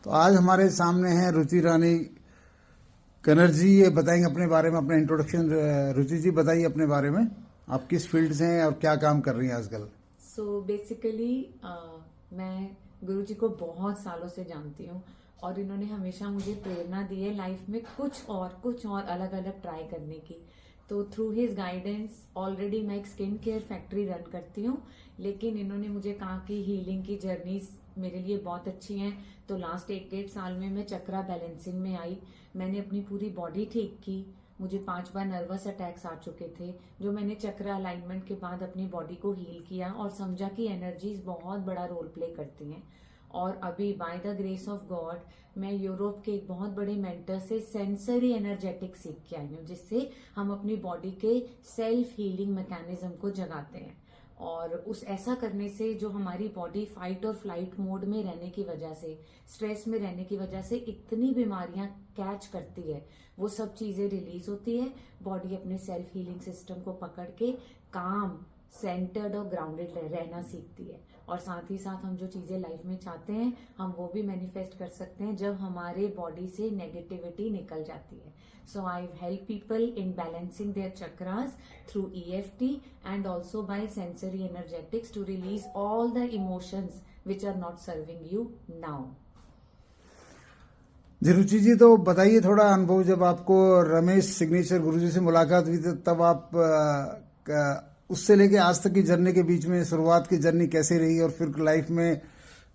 तो आज हमारे सामने हैं रुचि रानी कनर्जी। ये बताएंगे अपने बारे में, अपना इंट्रोडक्शन। रुचि जी बताइए अपने बारे में, आप किस फील्ड से हैं और क्या काम कर रही हैं आजकल। सो बेसिकली मैं गुरुजी को बहुत सालों से जानती हूँ और इन्होंने हमेशा मुझे प्रेरणा दी है लाइफ में कुछ और अलग अलग ट्राई करने की। तो थ्रू हिज गाइडेंस ऑलरेडी मैं एक स्किन केयर फैक्ट्री रन करती हूँ, लेकिन इन्होंने मुझे कहा कि हीलिंग की जर्नीज मेरे लिए बहुत अच्छी हैं। तो लास्ट 1-1.5 साल में मैं चक्रा बैलेंसिंग में आई। मैंने अपनी पूरी बॉडी ठीक की। मुझे 5 बार नर्वस अटैक्स आ चुके थे, जो मैंने चक्र अलाइनमेंट के बाद अपनी बॉडी को हील किया और समझा कि एनर्जीज बहुत बड़ा रोल प्ले करती हैं। और अभी by the grace of God मैं यूरोप के एक बहुत बड़े मेंटर से सेंसरी एनर्जेटिक सीख के आई हूँ, जिससे हम अपनी बॉडी के सेल्फ हीलिंग मैकेनिज्म को जगाते हैं। और उस ऐसा करने से जो हमारी बॉडी फाइट और फ्लाइट मोड में रहने की वजह से, स्ट्रेस में रहने की वजह से इतनी बीमारियां कैच करती है, वो सब चीजें रिलीज होती है। बॉडी अपने सेल्फ हीलिंग सिस्टम को पकड़ के काम, सेंटर्ड और ग्राउंडेड रहना सीखती है। और साथ ही साथ हम जो चीजें लाइफ में चाहते हैं हम वो भी मैनिफेस्ट कर सकते हैं जब हमारे बॉडी से नेगेटिविटी निकल जाती है। So I help people in balancing their chakras through EFT and also by sensory energetics to release all the emotions which are not serving you now. जी रुचि जी, तो बताइए थोड़ा अनुभव। जब आपको रमेश सिग्नेचर गुरुजी से मुलाकात हुई थी तब आप उससे लेके आज तक की जर्नी के बीच में शुरुआत की जर्नी कैसे रही और फिर लाइफ में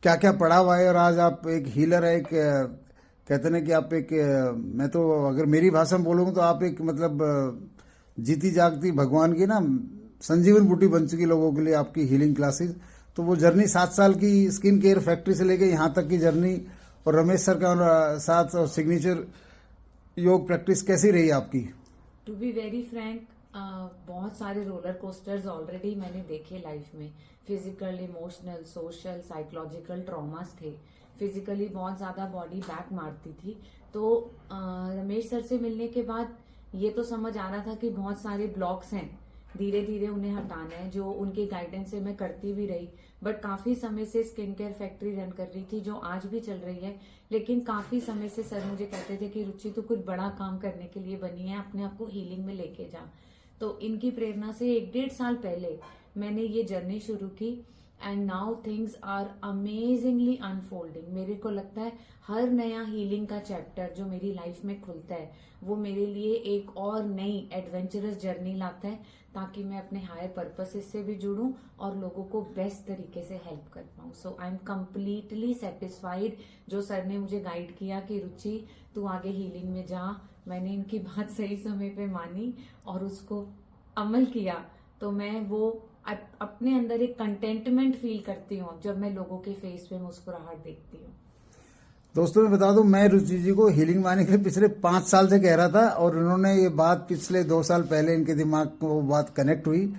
क्या क्या पड़ाव आए, और आज आप एक हीलर है, एक कहते हैं कि आप एक, मैं तो अगर मेरी भाषा में बोलूँगा तो आप एक मतलब जीती जागती भगवान की ना संजीवन बूटी बन चुकी लोगों के लिए आपकी हीलिंग क्लासेस। तो वो जर्नी 7 साल की स्किन केयर फैक्ट्री से लेके यहाँ तक की जर्नी और रमेश सर का साथ और सिग्नेचर योग प्रैक्टिस कैसी रही आपकी? टू बी वेरी फ्रैंक, बहुत सारे रोलर कोस्टर्स ऑलरेडी मैंने देखे लाइफ में। Physical, emotional, social, psychological traumas थे। फिजिकली बहुत ज्यादा बॉडी बैक मारती थी। तो रमेश सर से मिलने के बाद ये तो समझ आ रहा था कि बहुत सारे ब्लॉक्स हैं, धीरे धीरे उन्हें हटाना है, जो उनके गाइडेंस से मैं करती भी रही। बट काफी समय से स्किन केयर फैक्ट्री रन कर रही थी, जो आज भी चल रही है। लेकिन काफी समय से सर मुझे कहते थे कि रुचि तो कुछ बड़ा काम करने के लिए बनी है, अपने आप को हीलिंग में लेके जा। तो इनकी प्रेरणा से 1-1.5 साल पहले मैंने ये जर्नी शुरू की and now things are amazingly unfolding. मेरे को लगता है हर नया हीलिंग का चैप्टर जो मेरी लाइफ में खुलता है वो मेरे लिए एक और नई एडवेंचरस जर्नी लाता है, ताकि मैं अपने हायर पर्पसेस से भी जुड़ूं और लोगों को बेस्ट तरीके से हेल्प कर पाऊं। सो आई एम कम्प्लीटली सेटिस्फाइड जो सर ने मुझे गाइड किया कि रुचि तू आगे हीलिंग में जा। मैंने इनकी बात सही समय पे मानी और उसको अमल किया। तो मैं वो अपने अंदर एक कंटेंटमेंट फील करती हूँ जब मैं लोगों के फेस पे मुस्कुराहट देखती हूँ। दोस्तों मैं बता दूं, मैं रुचि जी को हीलिंग माने के लिए पिछले 5 साल से कह रहा था और उन्होंने ये बात पिछले 2 साल पहले इनके दिमाग को वो बात कनेक्ट हुई।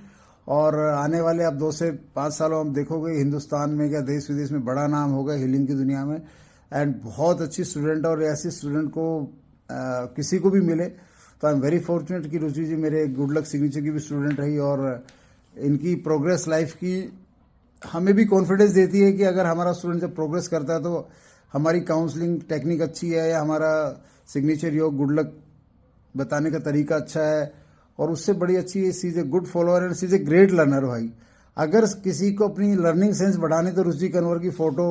और आने वाले अब 2 से 5 सालों हम देखोगे हिंदुस्तान में क्या देश विदेश में बड़ा नाम होगा हीलिंग की दुनिया में। एंड बहुत अच्छी स्टूडेंट, और ऐसी स्टूडेंट को किसी को भी मिले तो आई एम वेरी फॉर्चुनेट कि रुचि जी मेरे गुड लक सिग्नेचर की भी स्टूडेंट रही। और इनकी प्रोग्रेस लाइफ की हमें भी कॉन्फिडेंस देती है कि अगर हमारा स्टूडेंट जब प्रोग्रेस करता है तो हमारी काउंसलिंग टेक्निक अच्छी है या हमारा सिग्नेचर योग गुड लक बताने का तरीका अच्छा है। और उससे बड़ी अच्छी she is a good follower and she is a great learner. भाई अगर किसी को अपनी लर्निंग सेंस बढ़ाने तो रुचि कन्वर की फोटो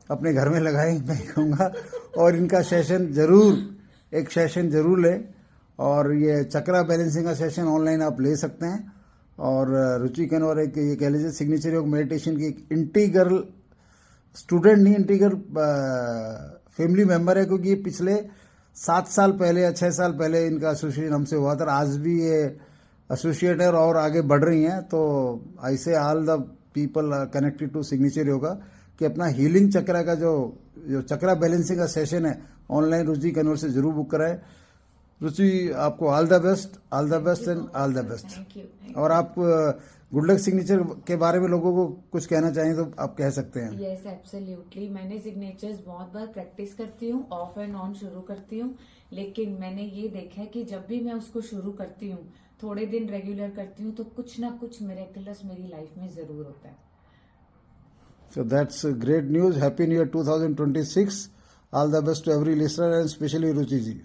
अपने घर में लगाएं, मैं कहूँगा। और इनका सेशन जरूर, एक सेशन जरूर लें। और ये चक्रा बैलेंसिंग का सेशन ऑनलाइन आप ले सकते हैं। और रुचि कन्वर एक ये कह लीजिए सिग्नेचर योग मेडिटेशन की एक इंटीग्रल स्टूडेंट नहीं, इंटीग्रल फैमिली मेंबर है, क्योंकि ये पिछले 7 साल पहले या 6 साल पहले इनका एसोसिएशन हमसे हुआ था। आज भी ये एसोसिएट है और आगे बढ़ रही हैं। तो I say all the people connected to signature yoga कि अपना हीलिंग चक्रा का जो चक्रा बैलेंसिंग का सेशन है ऑनलाइन रुचि कन्वर से जरूर बुक कराएं। रुचि आपको all the best, all the best and all the best. और आप गुड लक सिग्नेचर के बारे में लोगों को कुछ कहना चाहें तो आप कह सकते हैं। यस एब्सोल्युटली, मैंने सिग्नेचर्स बहुत बार प्रैक्टिस करती हूँ, ऑफ एंड ऑन शुरू करती हूँ। लेकिन मैंने ये देखा है कि जब भी मैं उसको शुरू करती हूँ, थोड़े दिन रेगुलर करती हूँ, तो कुछ ना कुछ मिरेकलस मेरी लाइफ में जरूर होता है। So that's great news. Happy New Year 2026. All the best to every listener and specially Ruchi ji.